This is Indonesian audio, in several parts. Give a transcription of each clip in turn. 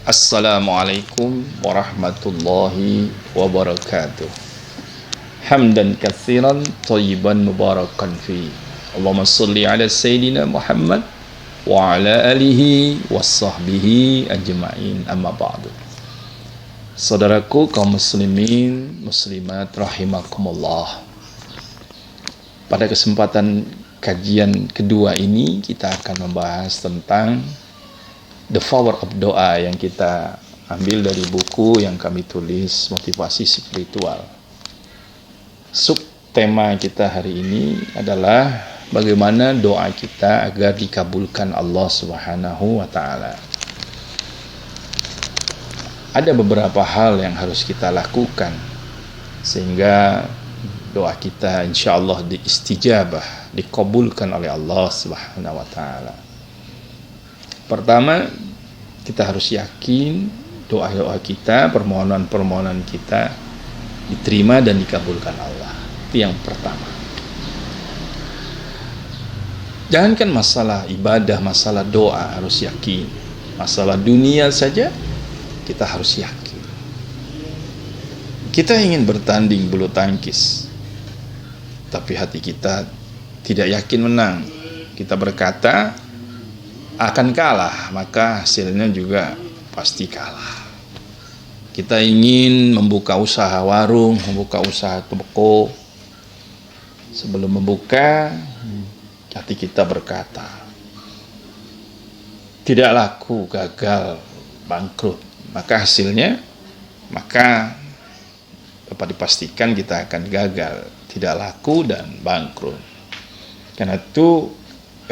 Assalamualaikum warahmatullahi wabarakatuh. Hamdan katsiran thayyiban mubarakan fi. Allahumma shalli ala sayyidina Muhammad wa ala alihi washabbihi ajma'in, amma ba'du. Saudaraku kaum muslimin muslimat rahimakumullah. Pada kesempatan kajian kedua ini kita akan membahas tentang The Power of Doa yang kita ambil dari buku yang kami tulis, Motivasi Spiritual. Subtema kita hari ini adalah bagaimana doa kita agar dikabulkan Allah Subhanahu wa Ta'ala. Ada beberapa hal yang harus kita lakukan sehingga doa kita insya Allah diistijabah, dikabulkan oleh Allah Subhanahu wa Ta'ala. Pertama, kita harus yakin doa-doa kita, permohonan-permohonan kita diterima dan dikabulkan Allah. Itu yang pertama. Jangankan masalah ibadah, masalah doa harus yakin. Masalah dunia saja kita harus yakin. Kita ingin bertanding bulu tangkis, tapi hati kita tidak yakin menang. Kita berkata akan kalah, maka hasilnya juga pasti kalah. Kita ingin membuka usaha warung, membuka usaha toko. Sebelum membuka, hati kita berkata, tidak laku, gagal, bangkrut. Maka hasilnya, maka dapat dipastikan kita akan gagal, tidak laku dan bangkrut. Karena itu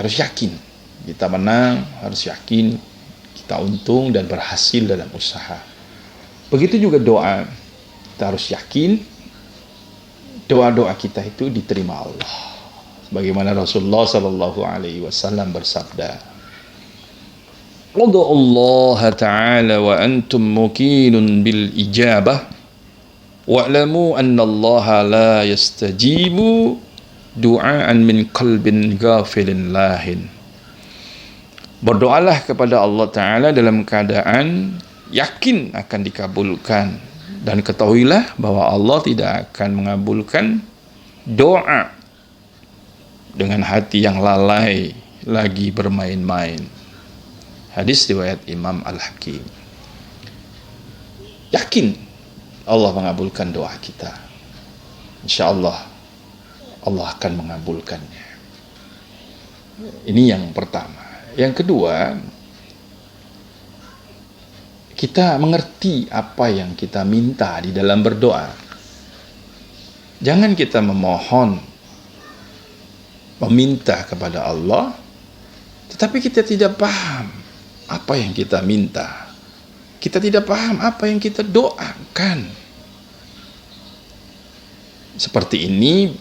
harus yakin. Kita menang, harus yakin kita untung dan berhasil dalam usaha. Begitu juga doa, kita harus yakin doa-doa kita itu diterima Allah. Sebagaimana Rasulullah sallallahu alaihi wasallam bersabda, "Ud'u Allah ta'ala wa antum muqinun bil ijabah wa'lamu anna Allah la yastajibu du'aan min qalbin ghafilin lahin." Berdoalah kepada Allah Ta'ala dalam keadaan yakin akan dikabulkan. Dan ketahuilah bahwa Allah tidak akan mengabulkan doa dengan hati yang lalai lagi bermain-main. Hadis riwayat Imam Al-Hakim. Yakin Allah mengabulkan doa kita. Insya Allah Allah akan mengabulkannya. Ini yang pertama. Yang kedua, kita mengerti apa yang kita minta di dalam berdoa. Jangan kita meminta kepada Allah, tetapi kita tidak paham apa yang kita minta. Kita tidak paham apa yang kita doakan. Seperti ini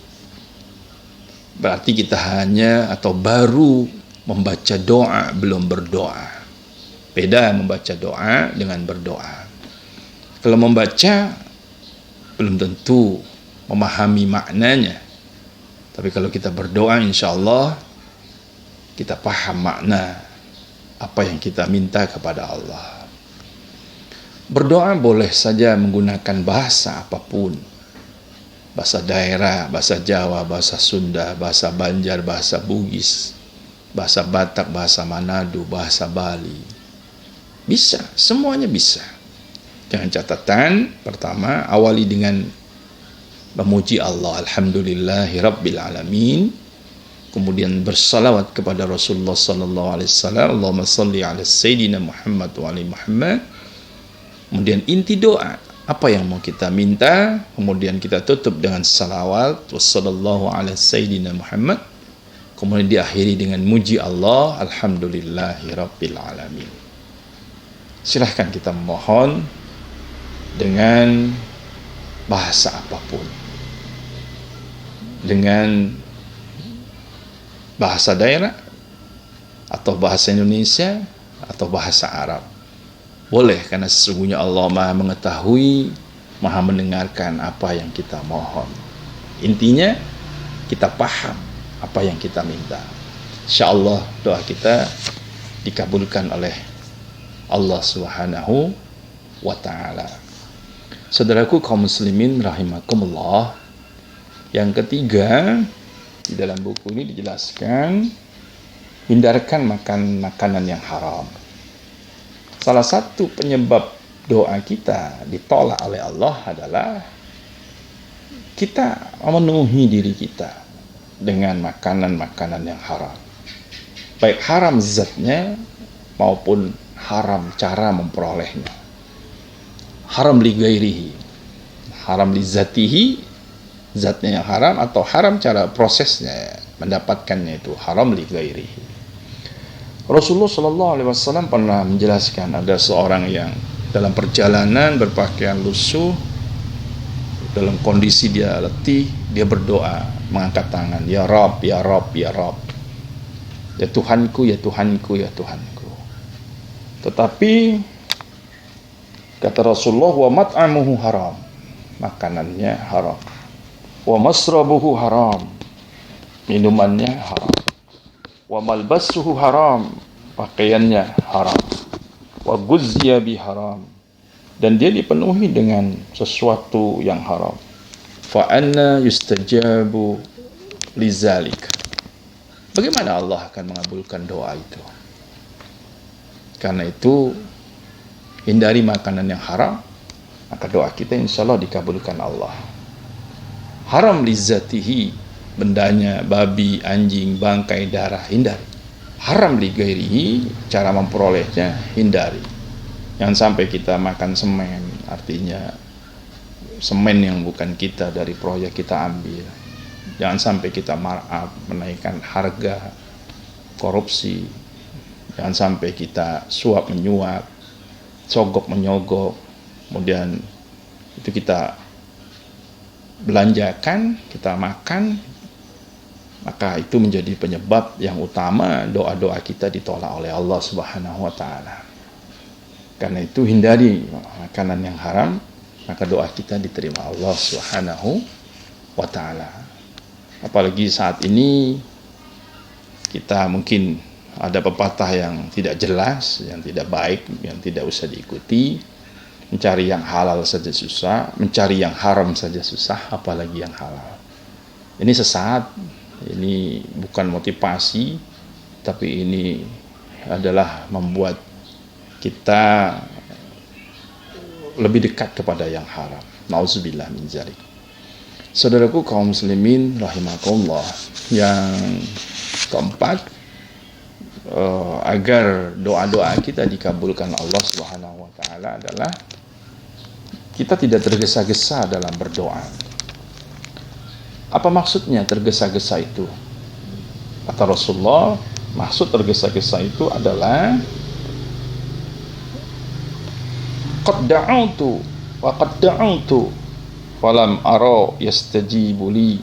berarti kita hanya atau baru membaca doa, belum berdoa. Beda membaca doa dengan berdoa. Kalau membaca, belum tentu memahami maknanya. Tapi kalau kita berdoa, insya Allah kita paham makna apa yang kita minta kepada Allah. Berdoa boleh saja menggunakan bahasa apapun. Bahasa daerah, bahasa Jawa, bahasa Sunda, bahasa Banjar, bahasa Bugis, bahasa Batak, bahasa Manado, bahasa Bali. Bisa, semuanya bisa. Dengan catatan, pertama, awali dengan memuji Allah. Alhamdulillahi Rabbil Alamin. Kemudian bersalawat kepada Rasulullah sallallahu alaihi wasallam. Allahumma salli ala Sayyidina Muhammad wa ali Muhammad. Kemudian inti doa, apa yang mau kita minta. Kemudian kita tutup dengan salawat. Wassallallahu ala Sayyidina Muhammad. Kemudian diakhiri dengan muji Allah, Alhamdulillahi Rabbil Alamin. Silahkan kita memohon dengan bahasa apapun. Dengan bahasa daerah, atau bahasa Indonesia, atau bahasa Arab. Boleh, karena sesungguhnya Allah Maha mengetahui, Maha mendengarkan apa yang kita mohon. Intinya, kita paham apa yang kita minta. Insya Allah doa kita dikabulkan oleh Allah Subhanahu wa ta'ala. Saudaraku kaum muslimin rahimakumullah, yang ketiga di dalam buku ini dijelaskan, hindarkan makan makanan yang haram. Salah satu penyebab doa kita ditolak oleh Allah adalah kita memenuhi diri kita dengan makanan-makanan yang haram, baik haram zatnya maupun haram cara memperolehnya. Haram li ghairihi, haram li zatihi, zatnya yang haram, atau haram cara prosesnya mendapatkannya, itu haram li ghairihi. Rasulullah Shallallahu Alaihi Wasallam pernah menjelaskan, ada seorang yang dalam perjalanan berpakaian lusuh, dalam kondisi dia letih, dia berdoa mengangkat tangan, ya Rabb, ya Rabb, ya Rabb, ya Tuhanku, ya Tuhanku, ya Tuhanku. Tetapi kata Rasulullah, wa mat'amuhu haram, makanannya haram, wa masrabuhu haram, minumannya haram, wa malbasuhu haram, pakaiannya haram, wa guzziya bi haram, dan dia dipenuhi dengan sesuatu yang haram. Fa anna yustajabu lizalik, bagaimana Allah akan mengabulkan doa itu? Karena itu hindari makanan yang haram, maka doa kita insya Allah dikabulkan Allah. Haram lizatihi, bendanya babi, anjing, bangkai, darah, hindari. Haram li ghairihi, cara memperolehnya hindari. Jangan sampai kita makan semen, artinya semen yang bukan kita, dari proyek kita ambil. Jangan sampai kita markup, menaikkan harga, korupsi. Jangan sampai kita suap menyuap, sogok menyogok, kemudian itu kita belanjakan, kita makan, maka itu menjadi penyebab yang utama doa-doa kita ditolak oleh Allah Subhanahu wa ta'ala. Karena itu hindari makanan yang haram, maka doa kita diterima Allah Subhanahu wa ta'ala. Apalagi saat ini kita mungkin ada pepatah yang tidak jelas, yang tidak baik, yang tidak usah diikuti. Mencari yang halal saja susah, mencari yang haram saja susah, apalagi yang halal. Ini sesat, ini bukan motivasi, tapi ini adalah membuat kita lebih dekat kepada yang haram. Nauzubillah min dzalik. Saudaraku kaum muslimin rahimakumullah, yang keempat, agar doa-doa kita dikabulkan Allah Subhanahu wa ta'ala adalah kita tidak tergesa-gesa dalam berdoa. Apa maksudnya tergesa-gesa itu? Kata Rasulullah, maksud tergesa-gesa itu adalah qad da'autu wa qad da'autu falam ara yastajibu li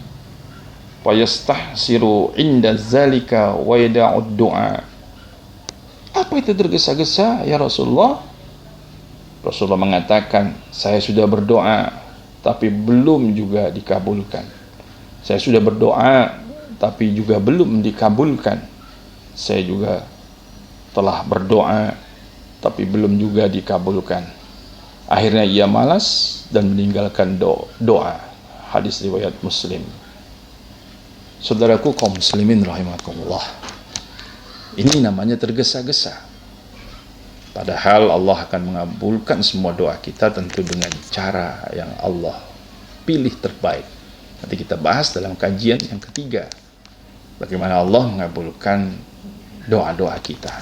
wa yastahsiru inda zalika wa yada'ud du'a. Apa itu tergesa-gesa ya Rasulullah? Rasulullah mengatakan, saya sudah berdoa tapi belum juga dikabulkan. Saya sudah berdoa tapi juga belum dikabulkan. Saya juga telah berdoa tapi belum juga dikabulkan. Akhirnya ia malas dan meninggalkan doa. Hadis riwayat Muslim. Saudaraku kaum muslimin rahimakumullah, ini namanya tergesa-gesa. Padahal Allah akan mengabulkan semua doa kita tentu dengan cara yang Allah pilih terbaik. Nanti kita bahas dalam kajian yang ketiga, bagaimana Allah mengabulkan doa-doa kita.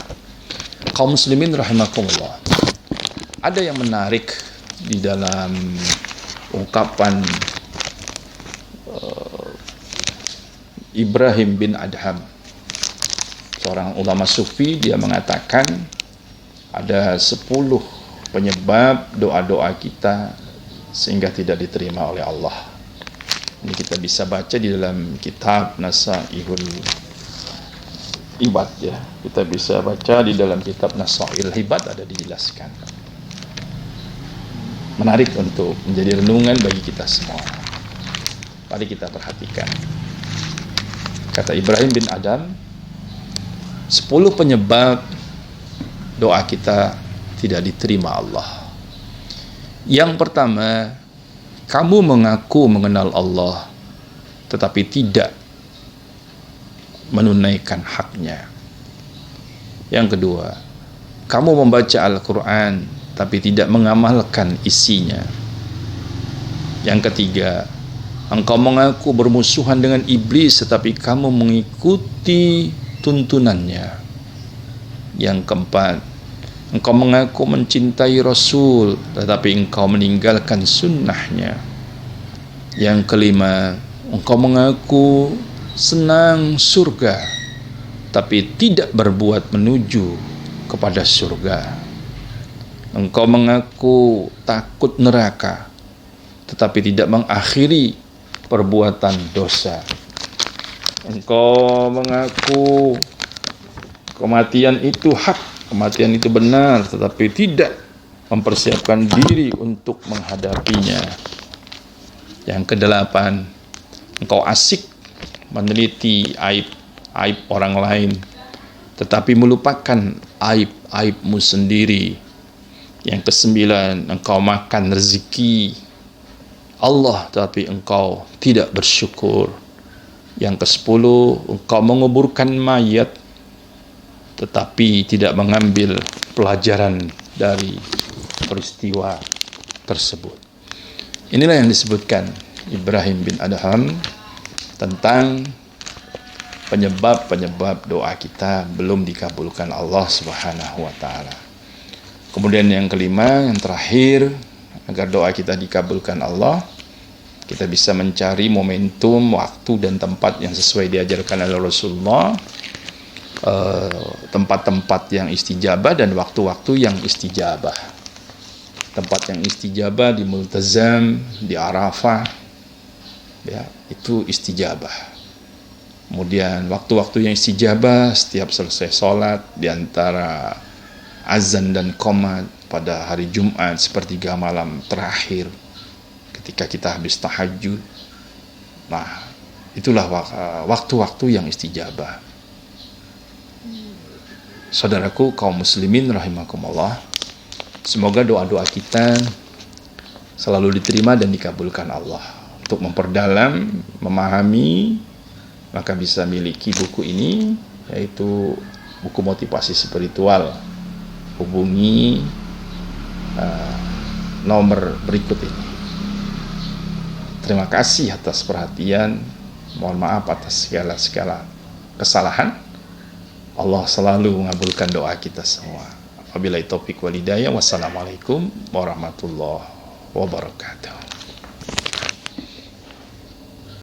Kaum muslimin rahimakumullah, ada yang menarik di dalam ungkapan Ibrahim bin Adham, seorang ulama sufi. Dia mengatakan ada 10 penyebab doa-doa kita sehingga tidak diterima oleh Allah. Ini kita bisa baca di dalam kitab Nasaihul Ibad, ya. Kita bisa baca di dalam kitab Nasaihul Ibad, ada dijelaskan. Menarik untuk menjadi renungan bagi kita semua. Mari kita perhatikan. Kata Ibrahim bin Adham, 10 penyebab doa kita tidak diterima Allah. Yang pertama, kamu mengaku mengenal Allah tetapi tidak menunaikan haknya. Yang kedua, kamu membaca Al-Quran tapi tidak mengamalkan isinya. Yang ketiga, engkau mengaku bermusuhan dengan iblis tetapi kamu mengikuti tuntunannya. Yang keempat, engkau mengaku mencintai Rasul tetapi engkau meninggalkan sunnahnya. Yang kelima, engkau mengaku senang surga tapi tidak berbuat menuju kepada surga. Engkau mengaku takut neraka tetapi tidak mengakhiri perbuatan dosa. Engkau mengaku kematian itu hak, kematian itu benar, tetapi tidak mempersiapkan diri untuk menghadapinya. Yang kedelapan, engkau asik meneliti aib orang lain, tetapi melupakan aib-aibmu sendiri. Yang kesembilan, engkau makan rezeki Allah tetapi engkau tidak bersyukur. Yang kesepuluh, engkau menguburkan mayat tetapi tidak mengambil pelajaran dari peristiwa tersebut. Inilah yang disebutkan Ibrahim bin Adham tentang penyebab-penyebab doa kita belum dikabulkan Allah Subhanahu wa taala. Kemudian yang kelima, yang terakhir, agar doa kita dikabulkan Allah, kita bisa mencari momentum, waktu dan tempat yang sesuai diajarkan oleh Rasulullah, tempat-tempat yang istijabah dan waktu-waktu yang istijabah. Tempat yang istijabah di Multazam, di Arafah, ya, itu istijabah. Kemudian waktu-waktu yang istijabah setiap selesai sholat, di antara azan dan qomat pada hari Jumat sepertiga malam terakhir ketika kita habis tahajud. Nah, itulah waktu-waktu yang istijabah. Saudaraku kaum muslimin rahimakumullah, semoga doa-doa kita selalu diterima dan dikabulkan Allah. Untuk memperdalam, memahami, maka bisa miliki buku ini, yaitu buku motivasi spiritual. Hubungi nomor berikut ini. Terima kasih atas perhatian. Mohon maaf atas segala kesalahan. Allah selalu mengabulkan doa kita semua. Wabillahi taufiq wal hidayah. Wassalamualaikum warahmatullahi wabarakatuh.